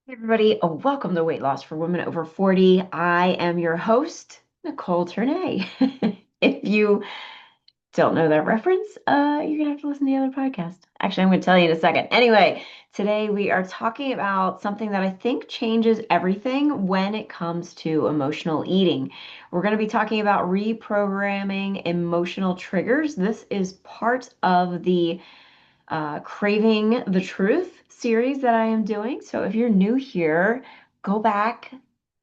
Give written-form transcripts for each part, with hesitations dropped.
Hey everybody, welcome to Weight Loss for Women Over 40. I am your host, Nicole Ternay. If you don't know that reference, you're gonna have to listen to the other podcast. Actually, I'm gonna tell you in a second. Anyway, today we are talking about something that I think changes everything when it comes to emotional eating. We're gonna be talking about reprogramming emotional triggers. This is part of the Craving the Truth series that I am doing. So if you're new here, go back.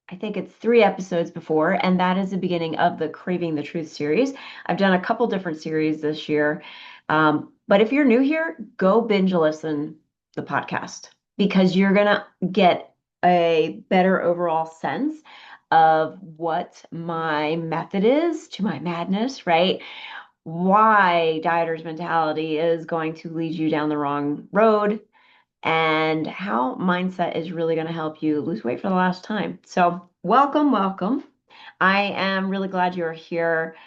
I think it's 3 episodes before, and that is the beginning of the Craving the Truth series. I've done a couple different series this year. But if you're new here, go binge listen the podcast because you're gonna get a better overall sense of what my method is to my madness, right? Why dieter's mentality is going to lead you down the wrong road and how mindset is really going to help you lose weight for the last time. So, welcome, welcome. I am really glad you're here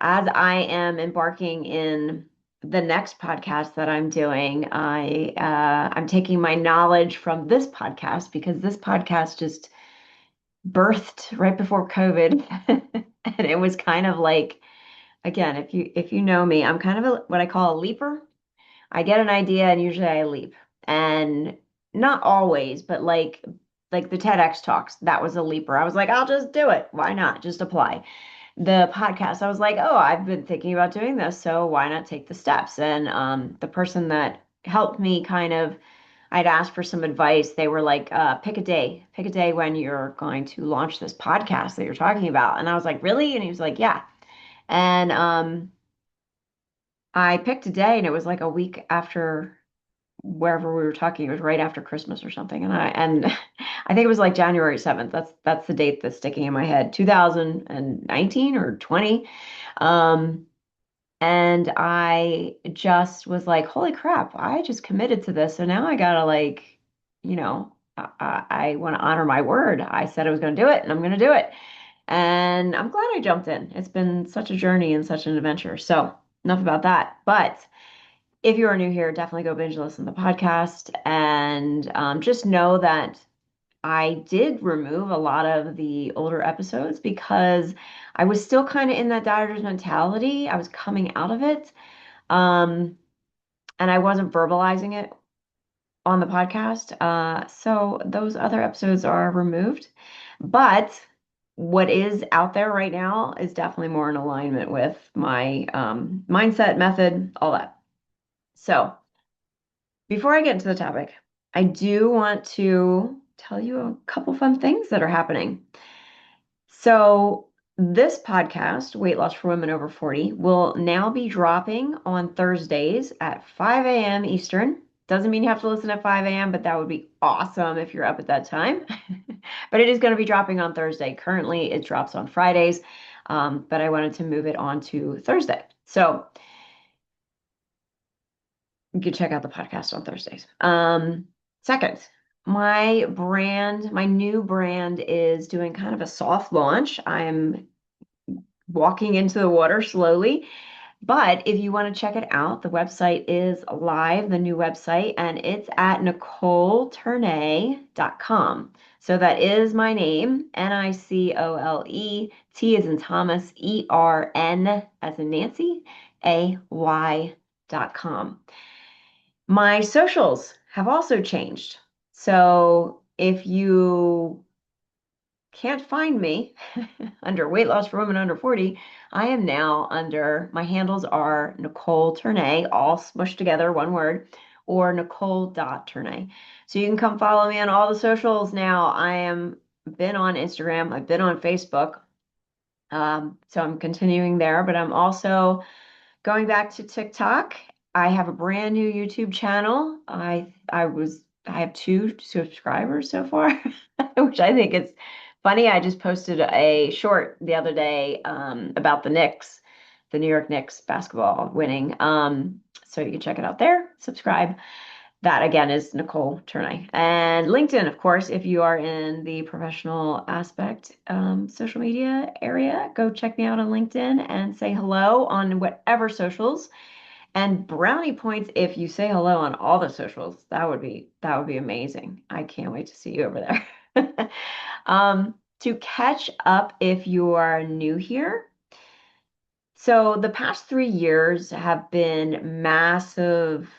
as I am embarking in the next podcast that I'm doing. I'm taking my knowledge from this podcast because this podcast just birthed right before COVID, and it was kind of like, again, if you know me, I'm kind of what I call a leaper. I get an idea and usually I leap. And not always, but like the TEDx talks, that was a leaper. I was like, I'll just do it. Why not? Just apply. The podcast, I was like, oh, I've been thinking about doing this, so why not take the steps? And the person that helped me kind of, I'd asked for some advice. They were like, pick a day when you're going to launch this podcast that you're talking about. And I was like, really? And he was like, yeah. And I picked a day and it was like a week after wherever we were talking. It was right after Christmas or something. And I think it was like January 7th. That's the date that's sticking in my head. 2019 or 20. Um and I just was like, holy crap, I just committed to this. So now I gotta like, I want to honor my word. I said I was gonna do it and I'm gonna do it. And I'm glad I jumped in. It's been such a journey and such an adventure. So enough about that. But if you are new here, definitely go binge listen to the podcast and just know that I did remove a lot of the older episodes because I was still kind of in that dieter's mentality. I was coming out of it. Um, and I wasn't verbalizing it on the podcast. So those other episodes are removed. But what is out there right now is definitely more in alignment with my mindset, method, all that. So before I get into the topic, I do want to tell you a couple fun things that are happening. So, this podcast, Weight Loss for Women Over 40, will now be dropping on Thursdays at 5 a.m. Eastern. Doesn't mean you have to listen at 5 a.m., but that would be awesome if you're up at that time. But it is going to be dropping on Thursday. Currently, it drops on Fridays, but I wanted to move it on to Thursday. So, you can check out the podcast on Thursdays. Second, my new brand is doing kind of a soft launch. I'm walking into the water slowly, but if you want to check it out, the website is live, the new website, and it's at NicoleTernay.com. So that is my name, Nicole, T as in Thomas, ERN as in Nancy, AY.com. My socials have also changed. So if you can't find me under Weight Loss for Women Under 40, I am now under, my handles are Nicole Ternay, all smushed together, one word, or Nicole.Ternay. So you can come follow me on all the socials now. I am been on Instagram, I've been on Facebook. So I'm continuing there, but I'm also going back to TikTok. I have a brand new YouTube channel. I have 2 subscribers so far, which I think is funny. I just posted a short the other day about the Knicks, the New York Knicks basketball winning. So you can check it out there. Subscribe. That again is Nicole Ternay. And LinkedIn, of course, if you are in the professional aspect social media area, go check me out on LinkedIn and say hello on whatever socials. And brownie points if you say hello on all the socials. That would be amazing. I can't wait to see you over there. To catch up if you are new here. So the past 3 years have been massive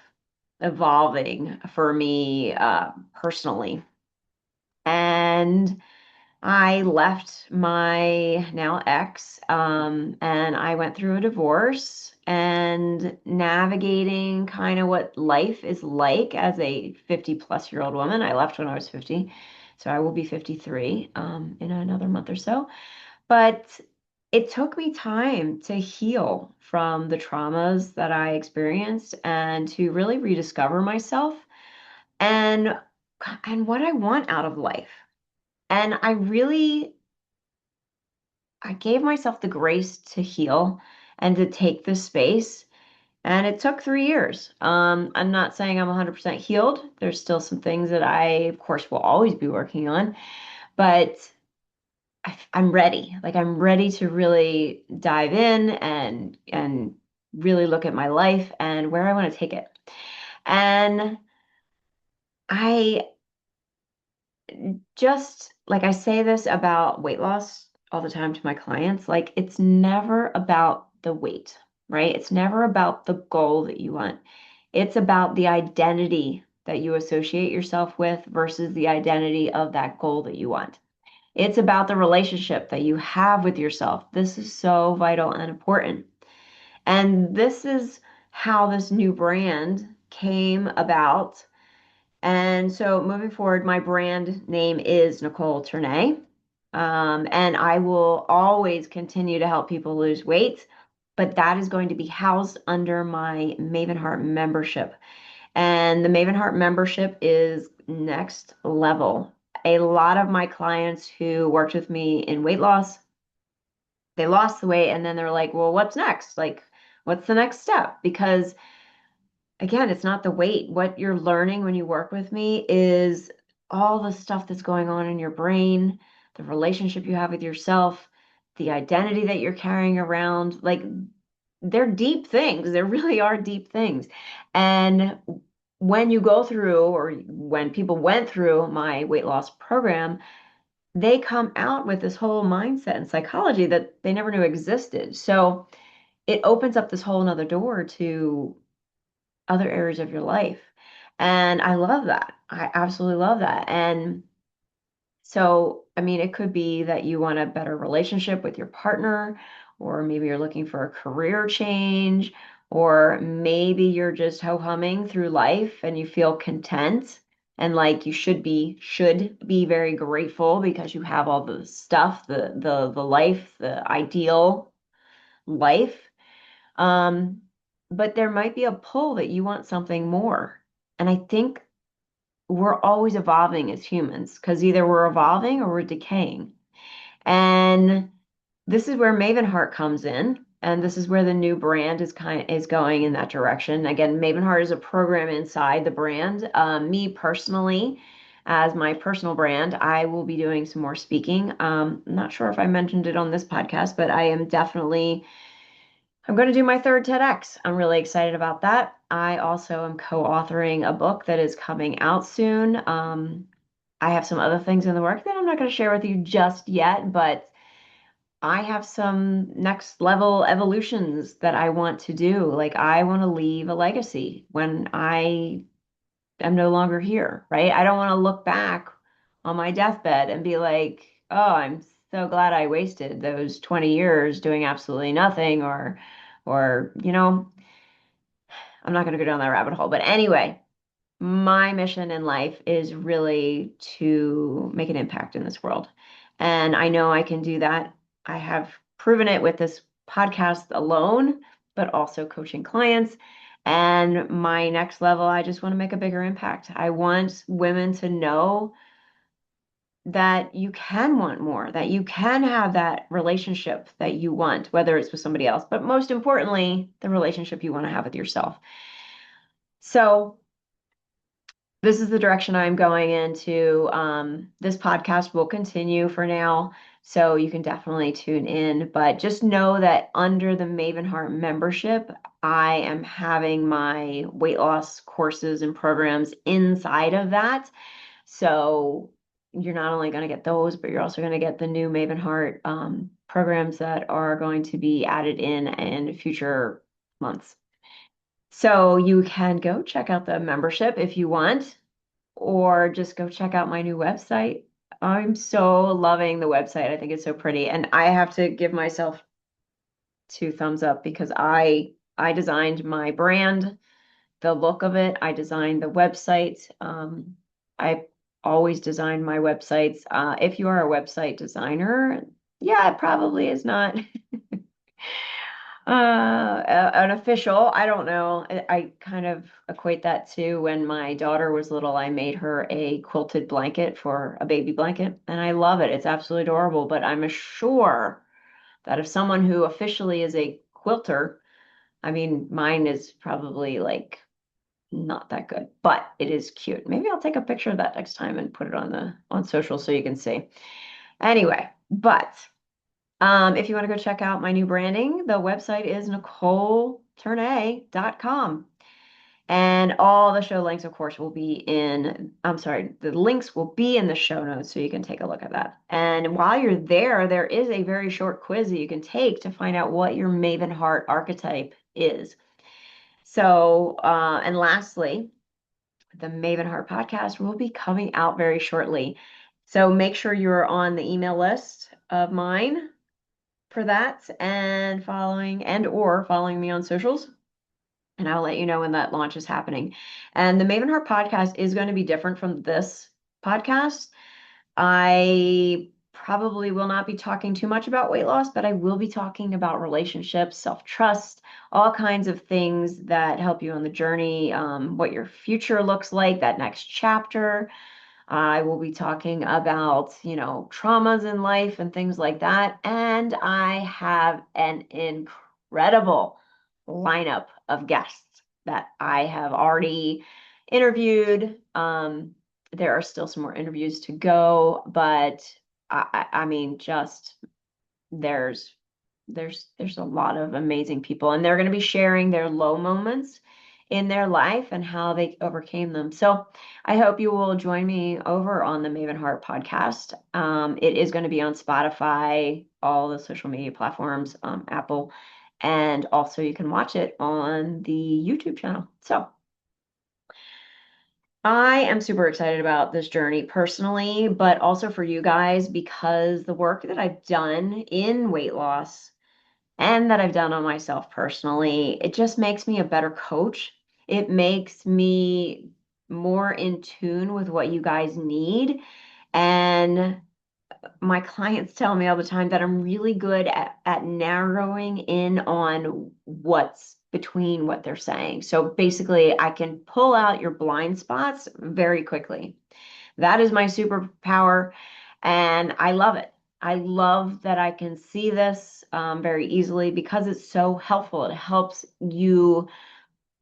evolving for me personally. And I left my now ex, and I went through a divorce and navigating kind of what life is like as a 50 plus year old woman. I left when I was 50, so I will be 53 in another month or so. But it took me time to heal from the traumas that I experienced and to really rediscover myself and and what I want out of life. And I gave myself the grace to heal and to take this space. And it took 3 years. I'm not saying I'm 100% healed. There's still some things that I, of course, will always be working on, but I'm ready. Like I'm ready to really dive in and really look at my life and where I want to take it. And I just like I say this about weight loss all the time to my clients, like it's never about the weight, right? It's never about the goal that you want. It's about the identity that you associate yourself with versus the identity of that goal that you want. It's about the relationship that you have with yourself. This is so vital and important. And this is how this new brand came about. And so moving forward, my brand name is Nicole Ternay. And I will always continue to help people lose weight, but that is going to be housed under my Maven Heart membership. And the Maven Heart membership is next level. A lot of my clients who worked with me in weight loss, they lost the weight and then they're like, well, what's next? Like, what's the next step? Because again, it's not the weight. What you're learning when you work with me is all the stuff that's going on in your brain, the relationship you have with yourself, the identity that you're carrying around. Like, they're deep things. There really are deep things. And when you go through, or when people went through my weight loss program, they come out with this whole mindset and psychology that they never knew existed. So it opens up this whole nother door to other areas of your life. And I love that. I absolutely love that. And so, I mean, it could be that you want a better relationship with your partner, or maybe you're looking for a career change, or maybe you're just ho-humming through life and you feel content and like you should be very grateful because you have all the stuff, the life, the ideal life. Um, but there might be a pull that you want something more. And I think we're always evolving as humans because either we're evolving or we're decaying. And this is where Maven Heart comes in. And this is where the new brand is going in that direction. Again, Maven Heart is a program inside the brand. Me personally, as my personal brand, I will be doing some more speaking. I'm not sure if I mentioned it on this podcast, but I'm going to do my third TEDx. I'm really excited about that. I also am co-authoring a book that is coming out soon. I have some other things in the work that I'm not going to share with you just yet, but I have some next level evolutions that I want to do. Like I want to leave a legacy when I am no longer here, right? I don't want to look back on my deathbed and be like, oh, I'm so glad I wasted those 20 years doing absolutely nothing or I'm not going to go down that rabbit hole. But anyway, my mission in life is really to make an impact in this world. And I know I can do that. I have proven it with this podcast alone, but also coaching clients. And my next level, I just want to make a bigger impact. I want women to know that you can want more, that you can have that relationship that you want, whether it's with somebody else, but most importantly, the relationship you want to have with yourself. So this is the direction I'm going into. This podcast will continue for now, so you can definitely tune in. But just know that under the Maven Heart membership, I am having my weight loss courses and programs inside of that. So you're not only going to get those, but you're also going to get the new Maven Heart programs that are going to be added in future months. So you can go check out the membership if you want, or just go check out my new website. I'm so loving the website. I think it's so pretty. And I have to give myself two thumbs up because I designed my brand, the look of it. I designed the website. I always design my websites. If you are a website designer, yeah, it probably is not an official. I don't know. I kind of equate that to when my daughter was little, I made her a quilted blanket for a baby blanket, and I love it. It's absolutely adorable. But I'm sure that if someone who officially is a quilter, I mean, mine is probably like not that good, but it is cute. Maybe I'll take a picture of that next time and put it on social so you can see. Anyway, but if you want to go check out my new branding, the website is NicoleTernay.com. And all the show links, of course, will be I'm sorry, the links will be in the show notes so you can take a look at that. And while you're there, there is a very short quiz that you can take to find out what your Maven Heart archetype is. So, and lastly, the Maven Heart podcast will be coming out very shortly. So make sure you're on the email list of mine for that and following me on socials. And I'll let you know when that launch is happening. And the Maven Heart podcast is going to be different from this podcast. I probably will not be talking too much about weight loss, but I will be talking about relationships, self-trust, all kinds of things that help you on the journey, what your future looks like, that next chapter. I will be talking about, traumas in life and things like that. And I have an incredible lineup of guests that I have already interviewed. There are still some more interviews to go, but I mean, just there's there's a lot of amazing people, and they're going to be sharing their low moments in their life and how they overcame them. So I hope you will join me over on the Maven Heart podcast. It is going to be on Spotify, all the social media platforms, Apple, and also you can watch it on the YouTube channel. So I am super excited about this journey personally, but also for you guys because the work that I've done in weight loss and that I've done on myself personally, it just makes me a better coach. It makes me more in tune with what you guys need. And my clients tell me all the time that I'm really good at narrowing in on what's between what they're saying. So basically, I can pull out your blind spots very quickly. That is my superpower, and I love it. I love that I can see this very easily because it's so helpful. It helps you,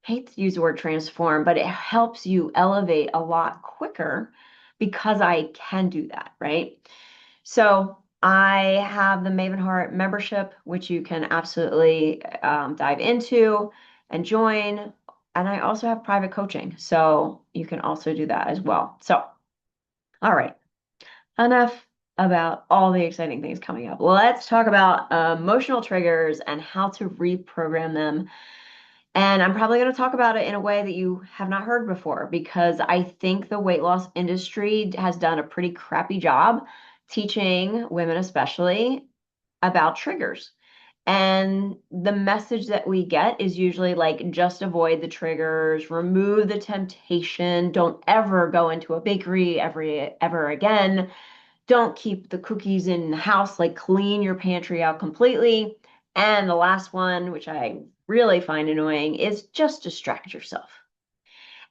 hate to use the word transform, but it helps you elevate a lot quicker because I can do that, right? So I have the Maven Heart membership, which you can absolutely dive into and join. And I also have private coaching, so you can also do that as well. So, all right, enough about all the exciting things coming up. Let's talk about emotional triggers and how to reprogram them. And I'm probably going to talk about it in a way that you have not heard before because I think the weight loss industry has done a pretty crappy job teaching women, especially, about triggers. And the message that we get is usually like, just avoid the triggers, remove the temptation, don't ever go into a bakery ever again. Don't keep the cookies in the house, like clean your pantry out completely. And the last one, which I really find annoying, is just distract yourself.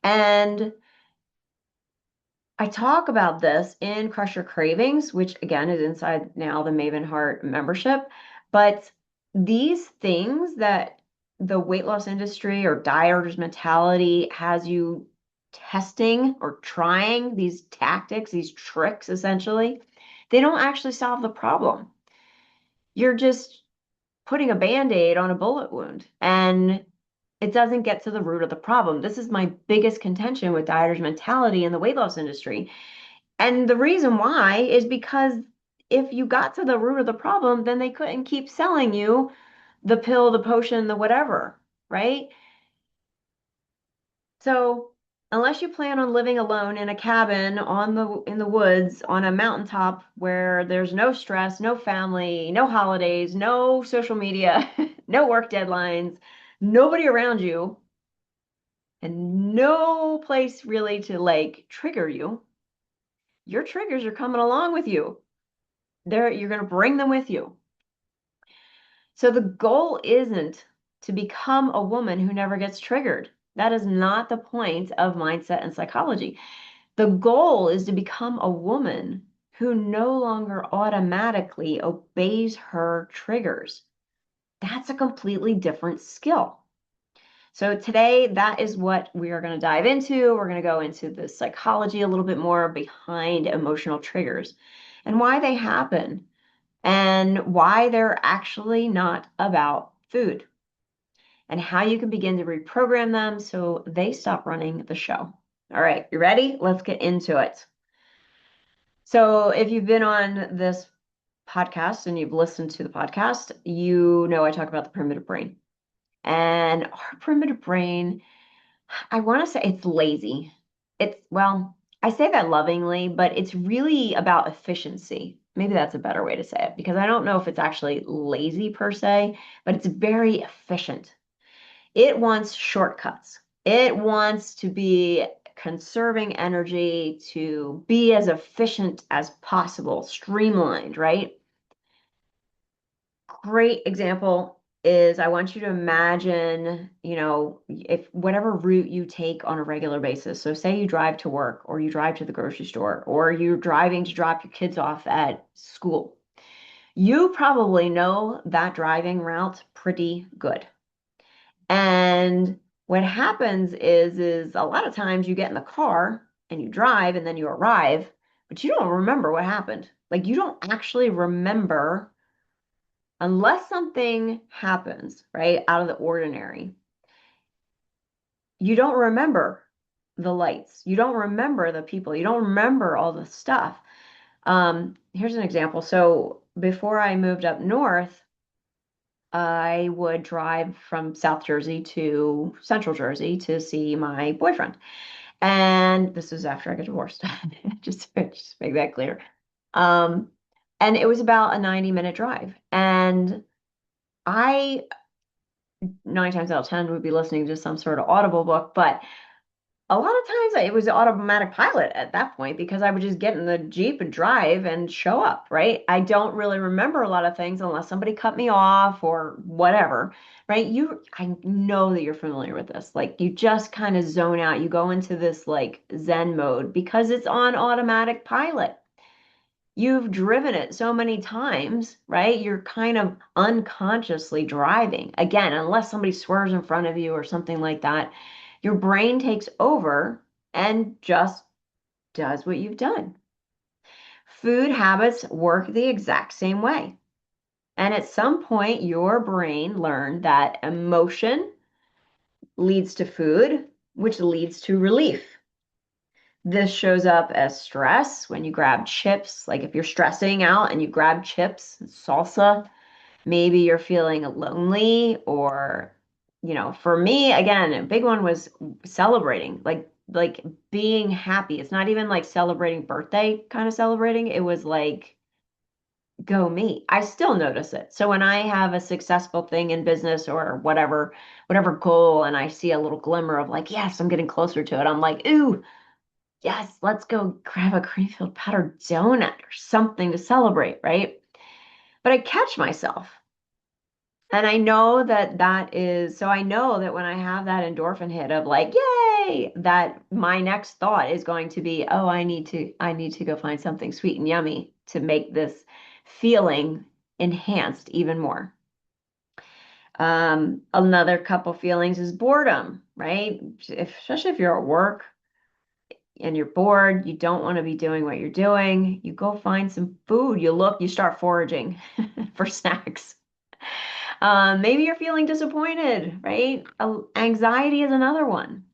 And I talk about this in Crush Your Cravings, which again is inside now the Maven Heart membership. But these things that the weight loss industry or dieter's mentality has you testing or trying these tactics, these tricks, essentially, they don't actually solve the problem. You're just putting a band-aid on a bullet wound, and it doesn't get to the root of the problem. This is my biggest contention with dieters' mentality in the weight loss industry. And the reason why is because if you got to the root of the problem, then they couldn't keep selling you the pill, the potion, the whatever, right? So, unless you plan on living alone in a cabin on the in the woods on a mountaintop where there's no stress, no family, no holidays, no social media, no work deadlines, nobody around you, and no place really to like trigger you, your triggers are coming along with you. You're going to bring them with you. So the goal isn't to become a woman who never gets triggered. That is not the point of mindset and psychology. The goal is to become a woman who no longer automatically obeys her triggers. That's a completely different skill. So today, that is what we are going to dive into. We're going to go into the psychology a little bit more behind emotional triggers and why they happen and why they're actually not about food and how you can begin to reprogram them so they stop running the show. All right, you ready? Let's get into it. So, if you've been on this podcast and you've listened to the podcast, you know I talk about the primitive brain. And our primitive brain, I want to say it's lazy. Well, I say that lovingly, but it's really about efficiency. Maybe that's a better way to say it because I don't know if it's actually lazy per se, but it's very efficient. It wants shortcuts. It wants to be conserving energy, to be as efficient as possible, streamlined, right? Great example is I want you to imagine, if whatever route you take on a regular basis. So say you drive to work or you drive to the grocery store or you're driving to drop your kids off at school. You probably know that driving route pretty good. And what happens is a lot of times you get in the car and you drive and then you arrive, but you don't remember what happened. Like you don't actually remember unless something happens, right, out of the ordinary. You don't remember the lights. You don't remember the people. You don't remember all the stuff. Here's an example. So before I moved up north, I would drive from South Jersey to Central Jersey to see my boyfriend. And this was after I got divorced. Just make that clear. Um, and it was about a 90-minute drive. And I, 9 times out of 10, would be listening to some sort of Audible book, but a lot of times it was automatic pilot at that point because I would just get in the Jeep and drive and show up, right? I don't really remember a lot of things unless somebody cut me off or whatever, right? I know that you're familiar with this. Like you just kind of zone out. You go into this like Zen mode because it's on automatic pilot. You've driven it so many times, right? You're kind of unconsciously driving. Again, unless somebody swerves in front of you or something like that, your brain takes over and just does what you've done. Food habits work the exact same way. And at some point, your brain learned that emotion leads to food, which leads to relief. This shows up as stress when you grab chips. Like if you're stressing out and you grab chips, salsa, maybe you're feeling lonely or, for me, again, a big one was celebrating, like being happy. It's not even like celebrating birthday kind of celebrating. It was like go me. I still notice it. So when I have a successful thing in business or whatever goal, and I see a little glimmer of like, yes, I'm getting closer to it, I'm like, ooh, yes, let's go grab a cream-filled powdered donut or something to celebrate, right? But I catch myself. And I know so I know that when I have that endorphin hit of like, yay, that my next thought is going to be, oh, I need to go find something sweet and yummy to make this feeling enhanced even more. Another couple feelings is boredom, right? Especially if you're at work. and you're bored, you don't want to be doing what you're doing, you go find some food, you start foraging for snacks. Maybe you're feeling disappointed, right? Anxiety is another one.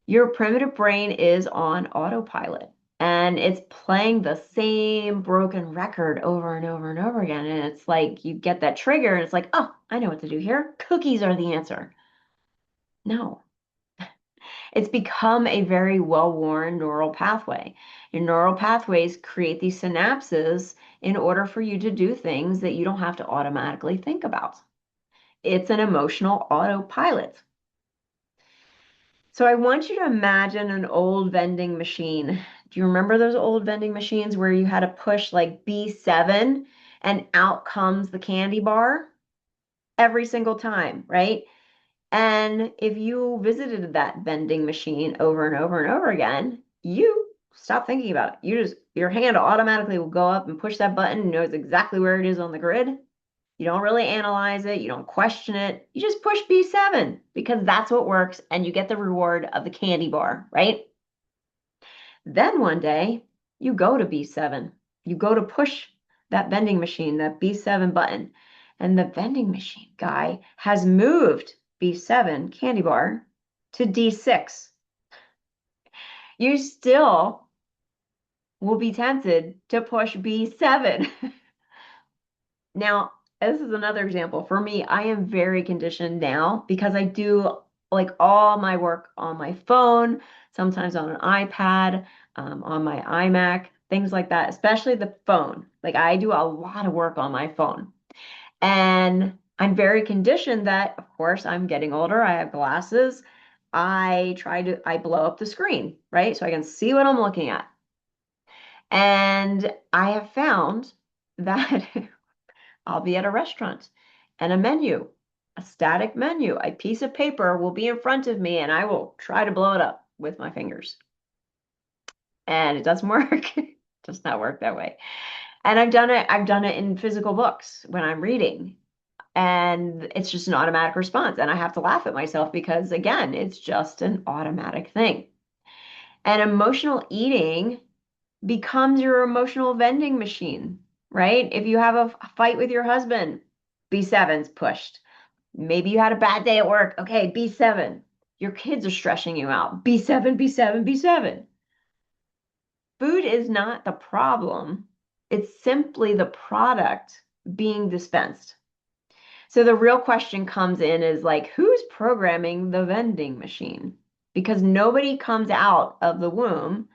Your primitive brain is on autopilot and it's playing the same broken record over and over and over again. And it's like you get that trigger and it's like, oh, I know what to do here. Cookies are the answer. No, it's become a very well-worn neural pathway. Your neural pathways create these synapses in order for you to do things that you don't have to automatically think about. It's an emotional autopilot. So I want you to imagine an old vending machine. Do you remember those old vending machines where you had to push like B7 and out comes the candy bar every single time, right? And if you visited that vending machine over and over and over again, you stop thinking about it. Your hand automatically will go up and push that button and knows exactly where it is on the grid. You don't really analyze it. You don't question it. You just push B7 because that's what works and you get the reward of the candy bar, right? Then one day you go to B7. You go to push that vending machine, that B7 button, and the vending machine guy has moved B7 candy bar to D6. You still will be tempted to push B7. Now, this is another example. For me, I am very conditioned now because I do like all my work on my phone, sometimes on an iPad, on my iMac, things like that, especially the phone. Like I do a lot of work on my phone. And I'm very conditioned that, of course, I'm getting older. I have glasses. I blow up the screen, right? So I can see what I'm looking at. And I have found that I'll be at a restaurant and a menu, a static menu, a piece of paper will be in front of me and I will try to blow it up with my fingers. And it doesn't work. It does not work that way. And I've done it in physical books when I'm reading. And it's just an automatic response. And I have to laugh at myself because again, it's just an automatic thing. And emotional eating becomes your emotional vending machine, right? If you have a fight with your husband, B7's pushed. Maybe you had a bad day at work. Okay, B7. Your kids are stressing you out. B7, B7, B7. Food is not the problem. It's simply the product being dispensed. So the real question comes in is like, who's programming the vending machine? Because nobody comes out of the womb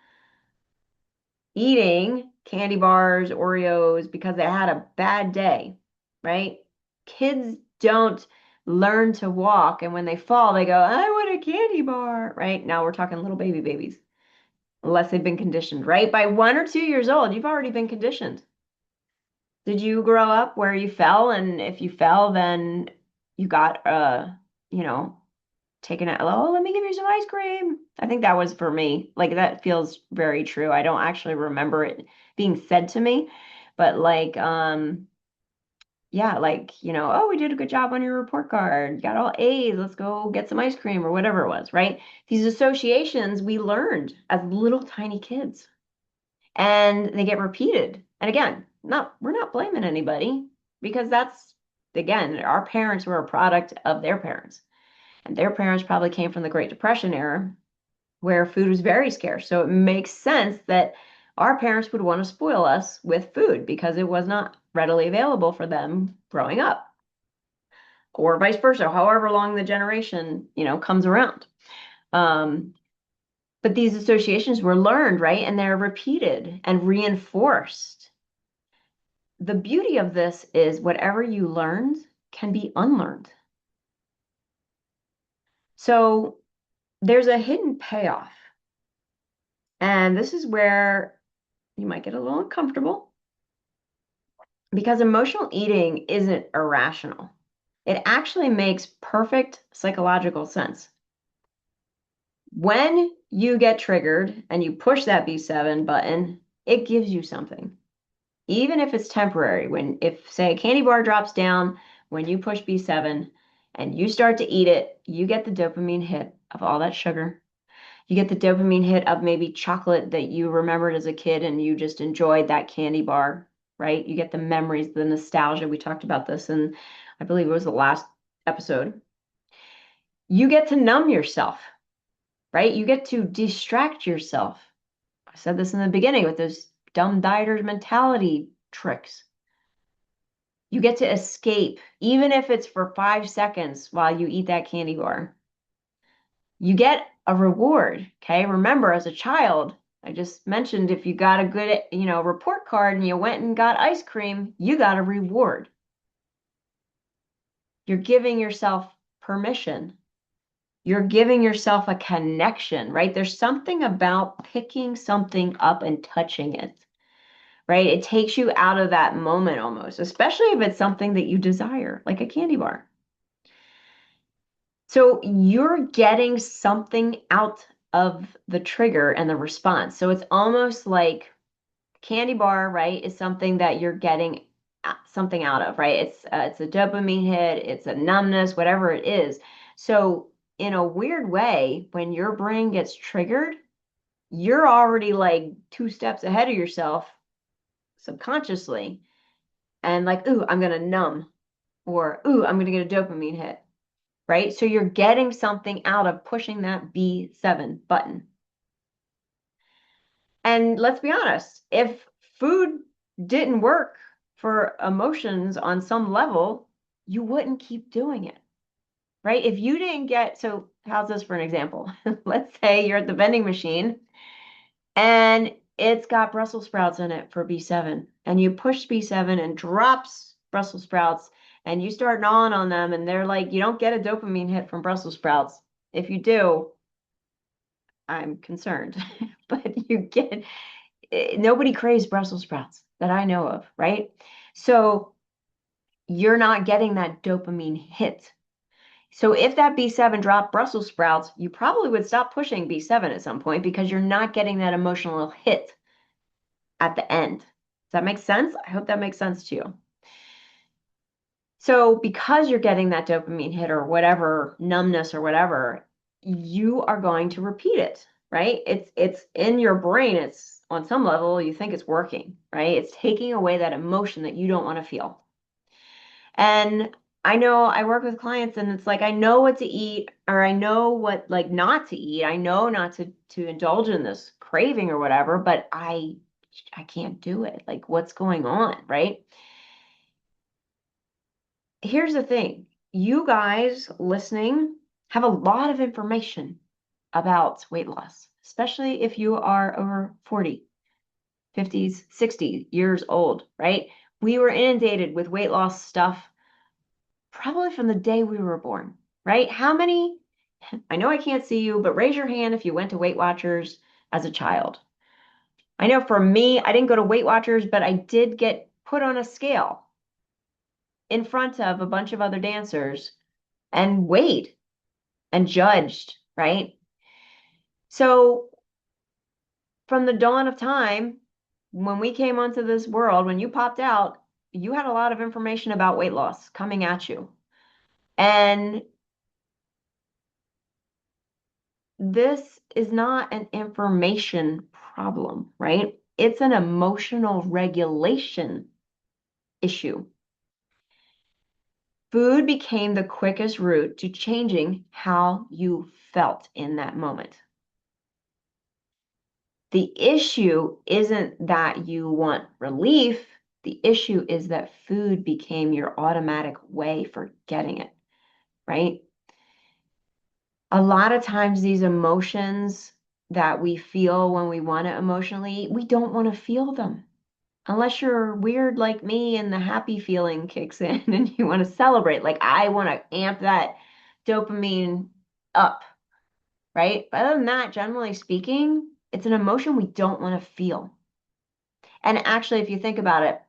eating candy bars, Oreos because they had a bad day, right? Kids don't learn to walk, and when they fall, they go, I want a candy bar, right? Now we're talking little babies, unless they've been conditioned, right? By 1 or 2 years old, you've already been conditioned. Did you grow up where you fell, and if you fell, then you got you know, taken out, oh, let me give you some ice cream. I think that was for me. Like that feels very true. I don't actually remember it being said to me, but like yeah, like, oh, we did a good job on your report card. You got all A's. Let's go get some ice cream or whatever it was, right? These associations we learned as little tiny kids and they get repeated. And again, we're not blaming anybody because that's again, our parents were a product of their parents. And their parents probably came from the Great Depression era where food was very scarce. So it makes sense that our parents would want to spoil us with food because it was not readily available for them growing up, or vice versa, however long the generation, comes around. Um, but these associations were learned, right? And they're repeated and reinforced. The beauty of this is whatever you learned can be unlearned. So there's a hidden payoff. And this is where you might get a little uncomfortable because emotional eating isn't irrational. It actually makes perfect psychological sense. When you get triggered and you push that B7 button, it gives you something. Even if it's temporary, if say a candy bar drops down when you push B7 and you start to eat it, you get the dopamine hit of all that sugar. You get the dopamine hit of maybe chocolate that you remembered as a kid and you just enjoyed that candy bar, right? You get the memories, the nostalgia. We talked about this, and I believe it was the last episode. You get to numb yourself, right? You get to distract yourself. I said this in the beginning with those dumb dieters mentality tricks. You get to escape, even if it's for 5 seconds while you eat that candy bar. You get a reward. Okay. Remember, as a child, I just mentioned if you got a good, report card and you went and got ice cream, you got a reward. You're giving yourself permission. You're giving yourself a connection, right? There's something about picking something up and touching it, right? It takes you out of that moment almost, especially if it's something that you desire, like a candy bar. So you're getting something out of the trigger and the response. So it's almost like candy bar, right, is something that you're getting something out of, right? It's a dopamine hit, it's a numbness, whatever it is. So in a weird way, when your brain gets triggered, you're already like 2 steps ahead of yourself subconsciously and like, ooh, I'm gonna numb, or ooh, I'm gonna get a dopamine hit, right? So you're getting something out of pushing that B7 button. And let's be honest, if food didn't work for emotions on some level, you wouldn't keep doing it, right? If you didn't get, so how's this for an example? Let's say you're at the vending machine and it's got Brussels sprouts in it for B7, and you push B7 and drops Brussels sprouts and you start gnawing on them and they're like, you don't get a dopamine hit from Brussels sprouts. If you do, I'm concerned. But you get, nobody craves Brussels sprouts that I know of, right? So you're not getting that dopamine hit. So if that B7 dropped Brussels sprouts, you probably would stop pushing B7 at some point because you're not getting that emotional hit at the end. Does that make sense? I hope that makes sense to you. So because you're getting that dopamine hit or whatever, numbness or whatever, you are going to repeat it, right? It's in your brain. It's on some level, you think it's working, right? It's taking away that emotion that you don't want to feel. And I know I work with clients and it's like I know what to eat or I know what like not to eat. I know not to indulge in this craving or whatever, but I can't do it. Like what's going on, right? Here's the thing. You guys listening have a lot of information about weight loss, especially if you are over 40, 50s, 60 years old, right? We were inundated with weight loss stuff probably from the day we were born, right? How many, I know I can't see you, but raise your hand if you went to Weight Watchers as a child. I know for me, I didn't go to Weight Watchers, but I did get put on a scale in front of a bunch of other dancers and weighed and judged, right? So from the dawn of time, when we came onto this world, when you popped out, you had a lot of information about weight loss coming at you. And this is not an information problem, right? It's an emotional regulation issue. Food became the quickest route to changing how you felt in that moment. The issue isn't that you want relief. The issue is that food became your automatic way for getting it, right? A lot of times these emotions that we feel when we want to emotionally eat, we don't want to feel them. Unless you're weird like me and the happy feeling kicks in and you want to celebrate. Like I want to amp that dopamine up, right? But other than that, generally speaking, it's an emotion we don't want to feel. And actually, if you think about it,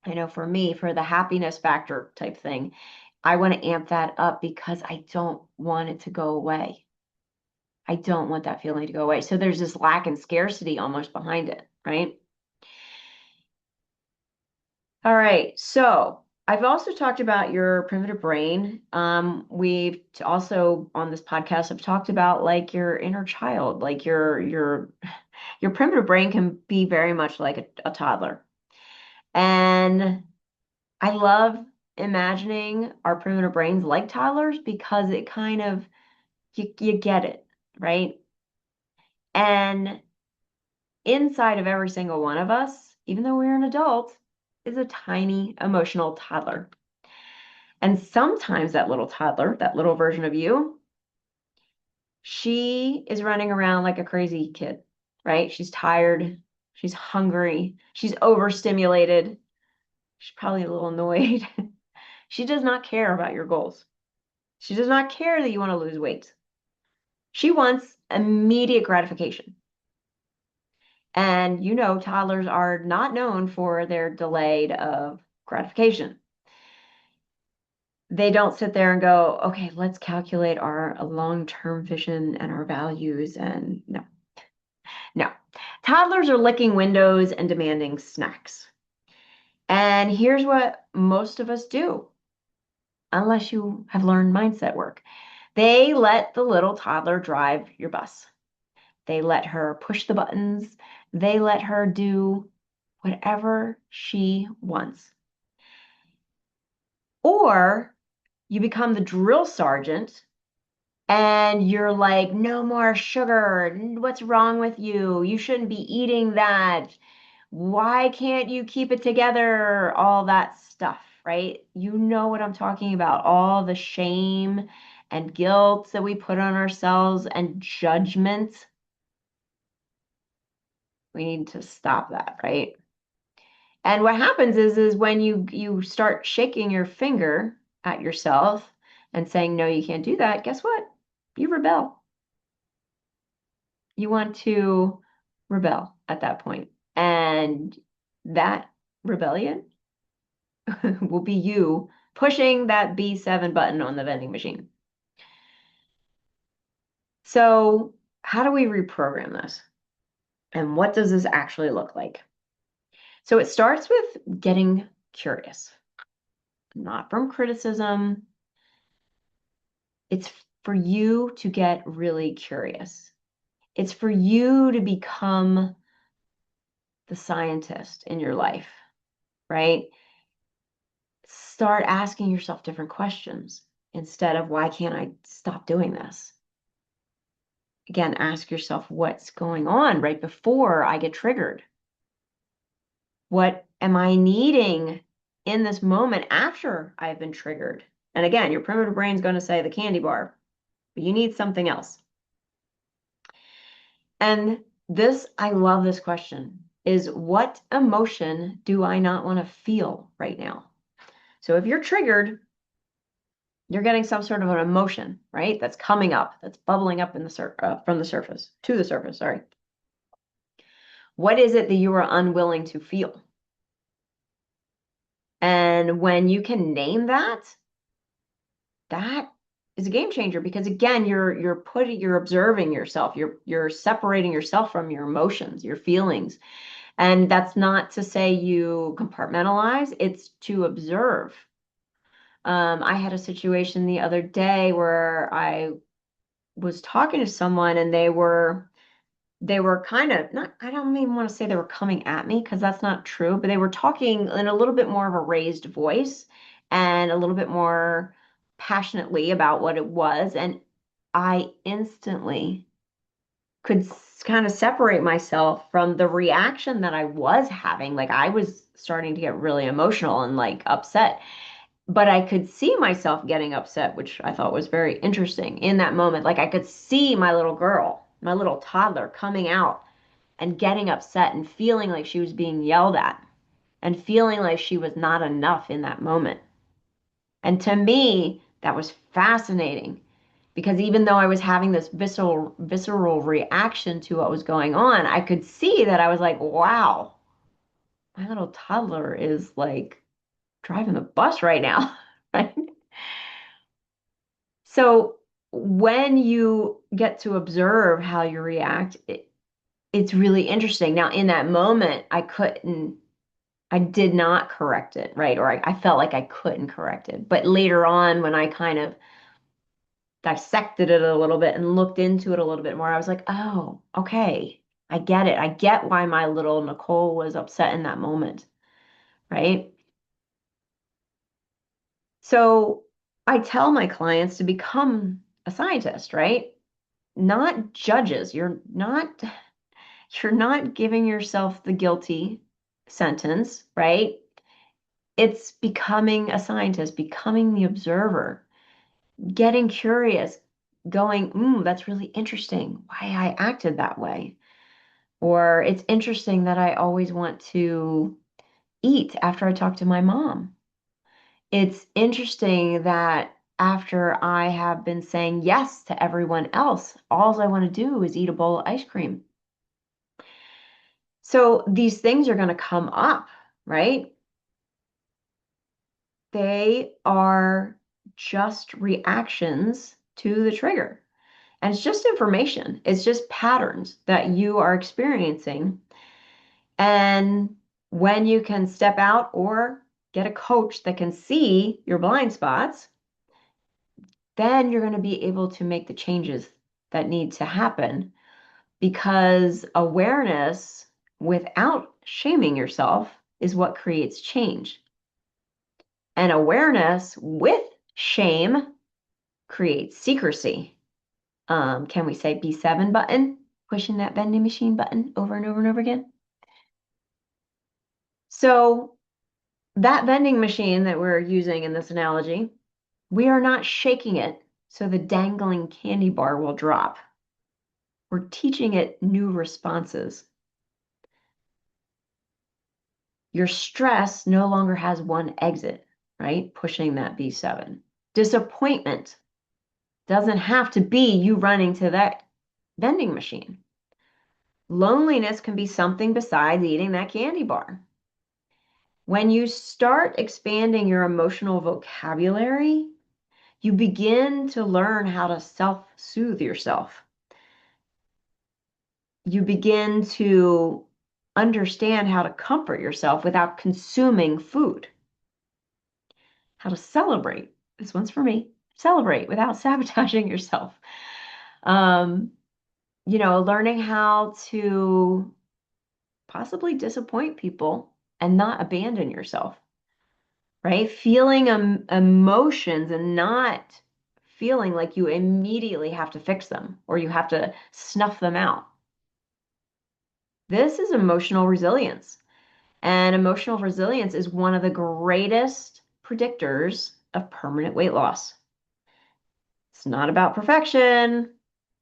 I know for me, for the happiness factor type thing, I want to amp that up because I don't want it to go away. I don't want that feeling to go away. So there's this lack and scarcity almost behind it, right? All right. So I've also talked about your primitive brain. We've also on this podcast have talked about like your inner child, like your primitive brain can be very much like a toddler. And I love imagining our primitive brains like toddlers because it kind of you get it, right? And inside of every single one of us, even though we're an adult, is a tiny emotional toddler. And sometimes that little toddler, that little version of you, she is running around like a crazy kid, right? She's tired, she's hungry, she's overstimulated, she's probably a little annoyed. She does not care about your goals. She does not care that you want to lose weight. She wants immediate gratification. And you know, toddlers are not known for their delayed of gratification. They don't sit there and go, okay, let's calculate our long-term vision and our values. And no, no. Toddlers are licking windows and demanding snacks. And here's what most of us do, unless you have learned mindset work. They let the little toddler drive your bus. They let her push the buttons. They let her do whatever she wants. Or you become the drill sergeant and you're like, no more sugar. What's wrong with you? You shouldn't be eating that. Why can't you keep it together? All that stuff, right? You know what I'm talking about. All the shame and guilt that we put on ourselves and judgment. We need to stop that, right? And what happens is when you start shaking your finger at yourself and saying, no, you can't do that, guess what? You rebel. You want to rebel at that point. And that rebellion will be you pushing that B7 button on the vending machine. So, how do we reprogram this? And what does this actually look like? So, it starts with getting curious, not from criticism. It's for you to get really curious. It's for you to become the scientist in your life, right? Start asking yourself different questions instead of why can't I stop doing this? Again, ask yourself what's going on right before I get triggered. What am I needing in this moment after I've been triggered? And again, your primitive brain's going to say the candy bar, but you need something else. And this, I love this question, is what emotion do I not want to feel right now? So if you're triggered, you're getting some sort of an emotion, right? That's coming up, that's bubbling up in from the surface to the surface. Sorry. What is it that you are unwilling to feel? And when you can name that, that is a game changer because again, you're observing yourself. You're separating yourself from your emotions, your feelings. And that's not to say you compartmentalize, it's to observe. I had a situation the other day where I was talking to someone and they were kind of not, I don't even want to say they were coming at me because that's not true, but they were talking in a little bit more of a raised voice and a little bit more passionately about what it was. And I instantly could kind of separate myself from the reaction that I was having. Like I was starting to get really emotional and like upset, but I could see myself getting upset, which I thought was very interesting in that moment. Like I could see my little girl, my little toddler coming out and getting upset and feeling like she was being yelled at and feeling like she was not enough in that moment. And to me, that was fascinating because even though I was having this visceral reaction to what was going on, I could see that I was like, wow, my little toddler is like driving the bus right now. Right? So when you get to observe how you react, it's really interesting. Now, in that moment, I couldn't I did not correct it, right? Or I felt like I couldn't correct it. But later on, when I kind of dissected it a little bit and looked into it a little bit more, I was like, oh, okay. I get it. I get why my little Nicole was upset in that moment, right? So I tell my clients to become a scientist, right? Not judges. You're not giving yourself the guilty sentence, right? It's becoming a scientist, becoming the observer, getting curious, going, that's really interesting why I acted that way. Or it's interesting that I always want to eat after I talk to my mom. It's interesting that after I have been saying yes to everyone else, all I want to do is eat a bowl of ice cream. So these things are going to come up, right? They are just reactions to the trigger. And it's just information, it's just patterns that you are experiencing. And when you can step out or get a coach that can see your blind spots, then you're going to be able to make the changes that need to happen because awareness without shaming yourself is what creates change. And awareness with shame creates secrecy. Can we say B7 button? Pushing that vending machine button over and over and over again. So that vending machine that we're using in this analogy, we are not shaking it so the dangling candy bar will drop. We're teaching it new responses. Your stress no longer has one exit, right? Pushing that B7. Disappointment doesn't have to be you running to that vending machine. Loneliness can be something besides eating that candy bar. When you start expanding your emotional vocabulary, you begin to learn how to self-soothe yourself. You begin to understand how to comfort yourself without consuming food, how to celebrate. This one's for me. Celebrate without sabotaging yourself. Um, learning how to possibly disappoint people and not abandon yourself, right? Feeling emotions and not feeling like you immediately have to fix them or you have to snuff them out. This is emotional resilience. And emotional resilience is one of the greatest predictors of permanent weight loss. It's not about perfection.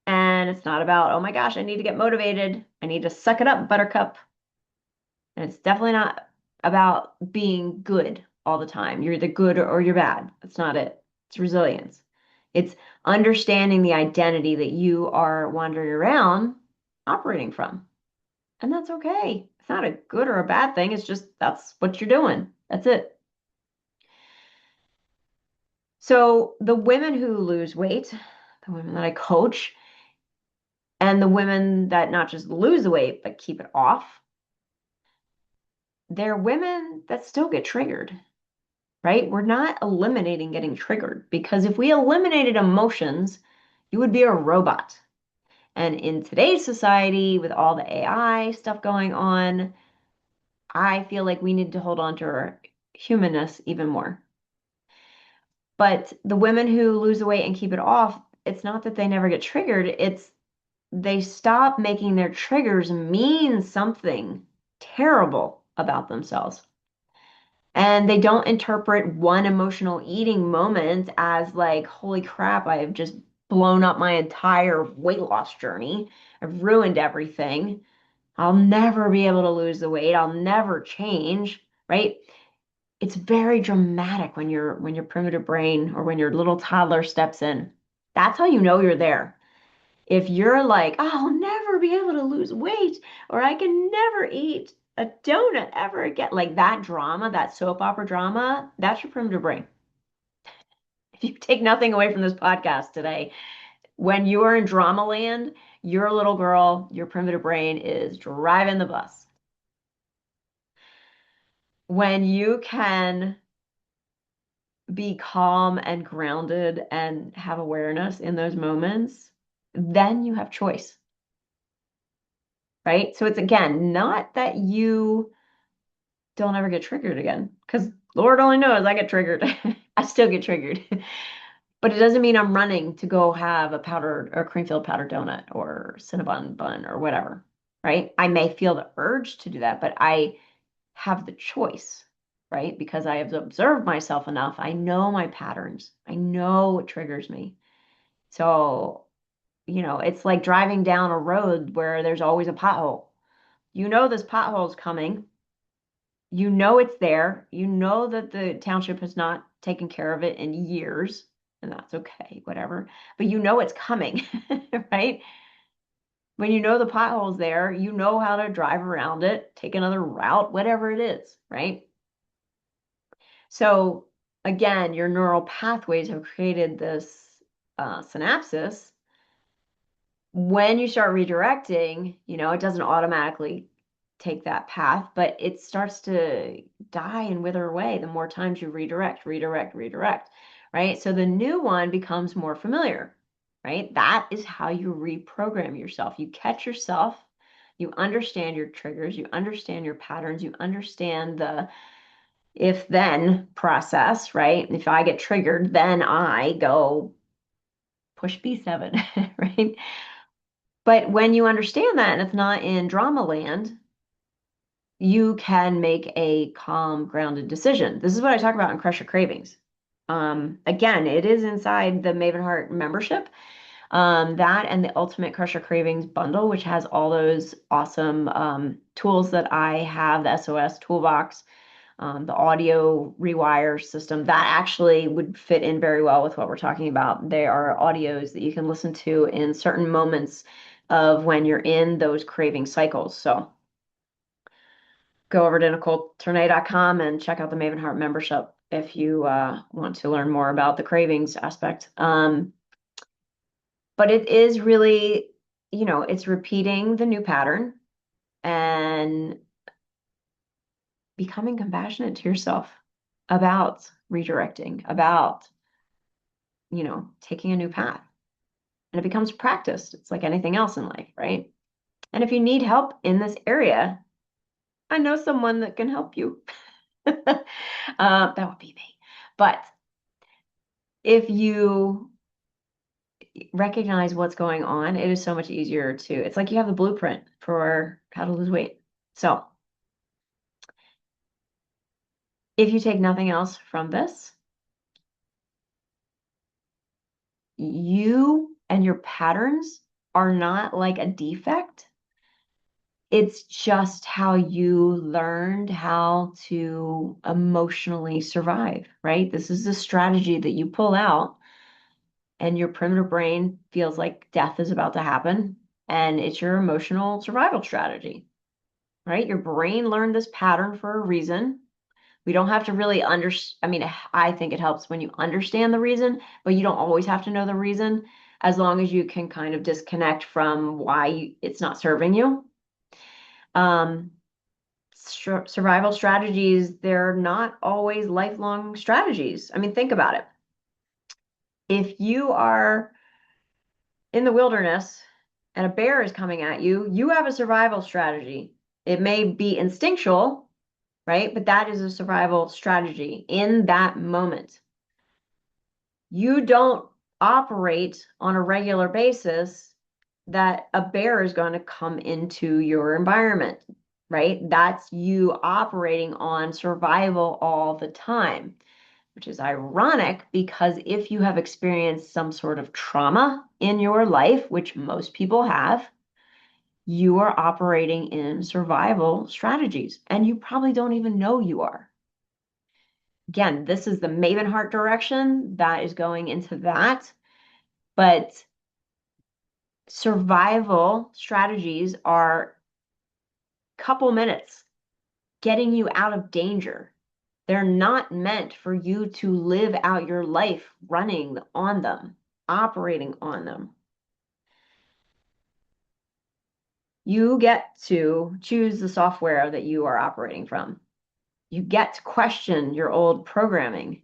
And it's not about, oh my gosh, I need to get motivated. I need to suck it up, buttercup. And it's definitely not about being good all the time. You're either good or you're bad. That's not it. It's resilience. It's understanding the identity that you are wandering around operating from. And that's okay. It's not a good or a bad thing. It's just that's what you're doing. That's it. So the women who lose weight, the women that I coach, and the women that not just lose the weight, but keep it off, they're women that still get triggered, right? We're not eliminating getting triggered because if we eliminated emotions, you would be a robot. And in today's society, with all the AI stuff going on, I feel like we need to hold on to our humanness even more. But the women who lose the weight and keep it off, it's not that they never get triggered, it's they stop making their triggers mean something terrible about themselves. And they don't interpret one emotional eating moment as like, holy crap, I have just blown up my entire weight loss journey. I've ruined everything. I'll never be able to lose the weight. I'll never change, right? It's very dramatic when your primitive brain or when your little toddler steps in. That's how you know you're there. If you're like, oh, I'll never be able to lose weight, or I can never eat a donut ever again, like that drama, that soap opera drama, that's your primitive brain. If you take nothing away from this podcast today, when you are in drama land, your little girl, your primitive brain is driving the bus. When you can be calm and grounded and have awareness in those moments, then you have choice, right? So it's again, not that you don't ever get triggered again, because Lord only knows I get triggered. I still get triggered. But it doesn't mean I'm running to go have a powdered or cream filled powdered donut or Cinnabon bun or whatever, right? I may feel the urge to do that, but I have the choice, right? Because I have observed myself enough. I know my patterns. I know what triggers me. So, it's like driving down a road where there's always a pothole. You know this pothole's coming. You know it's there. You know that the township has not taken care of it in years, and that's okay, whatever. But you know it's coming, right? When you know the pothole's there, you know how to drive around it, take another route, whatever it is, right? So again, your neural pathways have created this synapses. When you start redirecting, it doesn't automatically take that path, but it starts to die and wither away the more times you redirect, right? So the new one becomes more familiar, right? That is how you reprogram yourself. You catch yourself, you understand your triggers, you understand your patterns, you understand the if then process, right? If I get triggered, then I go push B7, right? But when you understand that and it's not in drama land, you can make a calm, grounded decision. This is what I talk about in Crush Your Cravings. Again, it is inside the Maven Heart membership. That and the Ultimate Crush Your Cravings bundle, which has all those awesome tools that I have, the SOS toolbox, the audio rewire system, that actually would fit in very well with what we're talking about. They are audios that you can listen to in certain moments of when you're in those craving cycles. So go over to NicoleTernay.com and check out the Maven Heart membership if you want to learn more about the cravings aspect. But it is really, it's repeating the new pattern and becoming compassionate to yourself about redirecting, about, taking a new path. And it becomes practice. It's like anything else in life, right? And if you need help in this area, I know someone that can help you. That would be me. But if you recognize what's going on, it is so much easier it's like you have the blueprint for how to lose weight. So if you take nothing else from this, you and your patterns are not like a defect. It's just how you learned how to emotionally survive, right? This is the strategy that you pull out, and your primitive brain feels like death is about to happen, and it's your emotional survival strategy, right? Your brain learned this pattern for a reason. We don't have to really I mean, I think it helps when you understand the reason, but you don't always have to know the reason, as long as you can kind of disconnect from why it's not serving you. Um, Survival strategies, they're not always lifelong strategies. I mean, think about it. If you are in the wilderness and a bear is coming at you, you have a survival strategy. It may be instinctual, right? But that is a survival strategy in that moment. You don't operate on a regular basis that a bear is going to come into your environment, right? That's you operating on survival all the time, which is ironic because if you have experienced some sort of trauma in your life, which most people have, you are operating in survival strategies and you probably don't even know you are. Again, this is the Maven Heart direction that is going into that. But survival strategies are a couple minutes getting you out of danger. They're not meant for you to live out your life running on them, operating on them. You get to choose the software that you are operating from. You get to question your old programming.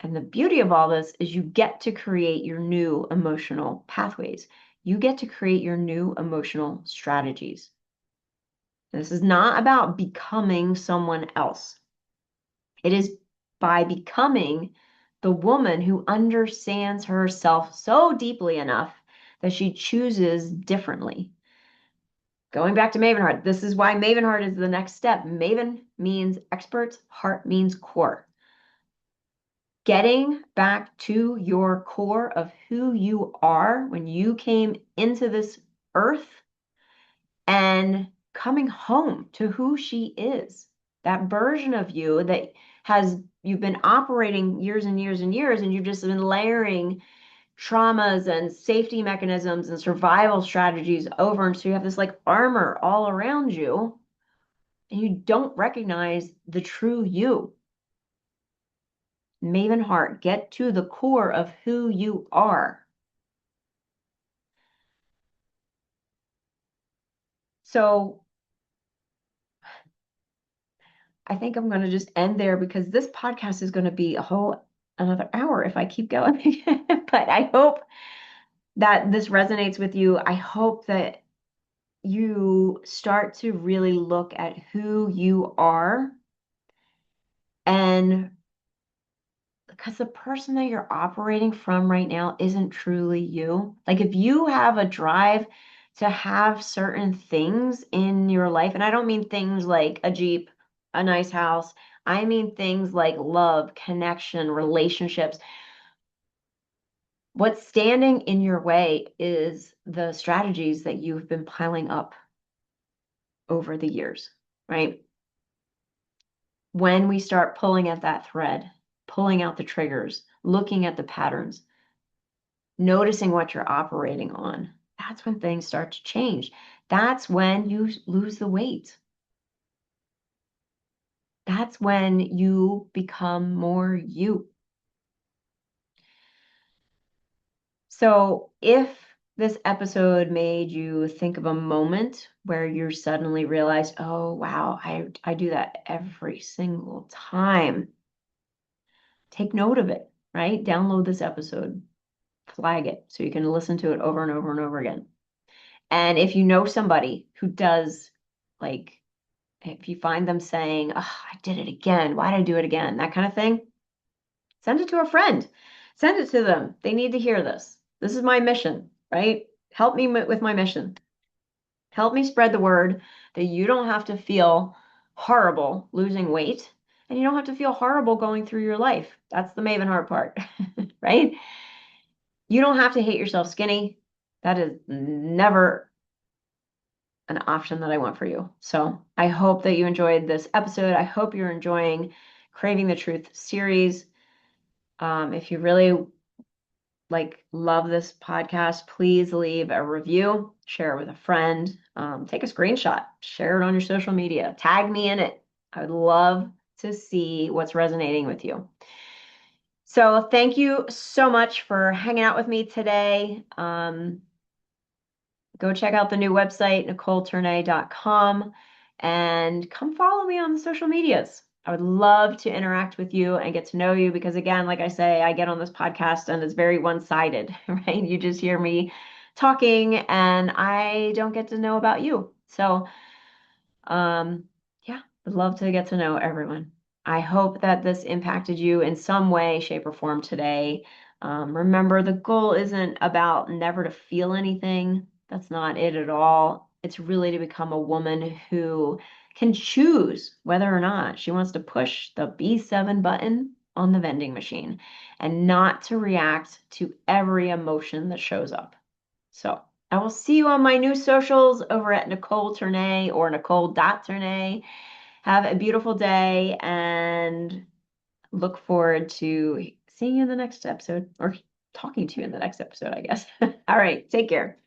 And the beauty of all this is you get to create your new emotional pathways. You get to create your new emotional strategies. This is not about becoming someone else. It is by becoming the woman who understands herself so deeply enough that she chooses differently. Going back to Maven Heart, this is why Maven Heart is the next step. Maven means expert, heart means core. Getting back to your core of who you are when you came into this earth and coming home to who she is. That version of you that has you've been operating years and years and years, and you've just been layering traumas and safety mechanisms and survival strategies over. And so you have this like armor all around you, and you don't recognize the true you. Maven Heart, get to the core of who you are. So I think I'm going to just end there because this podcast is going to be a whole another hour if I keep going. But I hope that this resonates with you. I hope that you start to really look at who you are, and because the person that you're operating from right now isn't truly you. Like if you have a drive to have certain things in your life, and I don't mean things like a Jeep, a nice house. I mean things like love, connection, relationships. What's standing in your way is the strategies that you've been piling up over the years, right? When we start pulling at that thread, pulling out the triggers, looking at the patterns, noticing what you're operating on, that's when things start to change. That's when you lose the weight. That's when you become more you. So if this episode made you think of a moment where you suddenly realized, oh, wow, I do that every single time, take note of it, right? Download this episode, flag it so you can listen to it over and over and over again. And if you know somebody who does, like, if you find them saying, oh, I did it again, why did I do it again? That kind of thing, send it to a friend. Send it to them. They need to hear this. This is my mission, right? Help me with my mission. Help me spread the word that you don't have to feel horrible losing weight, and you don't have to feel horrible going through your life. That's the Maven Heart part, right? You don't have to hate yourself skinny. That is never an option that I want for you. So I hope that you enjoyed this episode. I hope you're enjoying Craving the Truth series. If you really love this podcast, please leave a review, share it with a friend, take a screenshot, share it on your social media, tag me in it. I would love to see what's resonating with you. So thank you so much for hanging out with me today. Go check out the new website, NicoleTernay.com, and come follow me on the social medias. I would love to interact with you and get to know you because, again, like I say, I get on this podcast and it's very one-sided, right? You just hear me talking and I don't get to know about you. So, yeah, I'd love to get to know everyone. I hope that this impacted you in some way, shape, or form today. Remember, the goal isn't about never to feel anything. That's not it at all. It's really to become a woman who can choose whether or not she wants to push the B7 button on the vending machine and not to react to every emotion that shows up. So I will see you on my new socials over at Nicole Ternay or Nicole.Ternay. Have a beautiful day and look forward to seeing you in the next episode or talking to you in the next episode, I guess. All right, take care.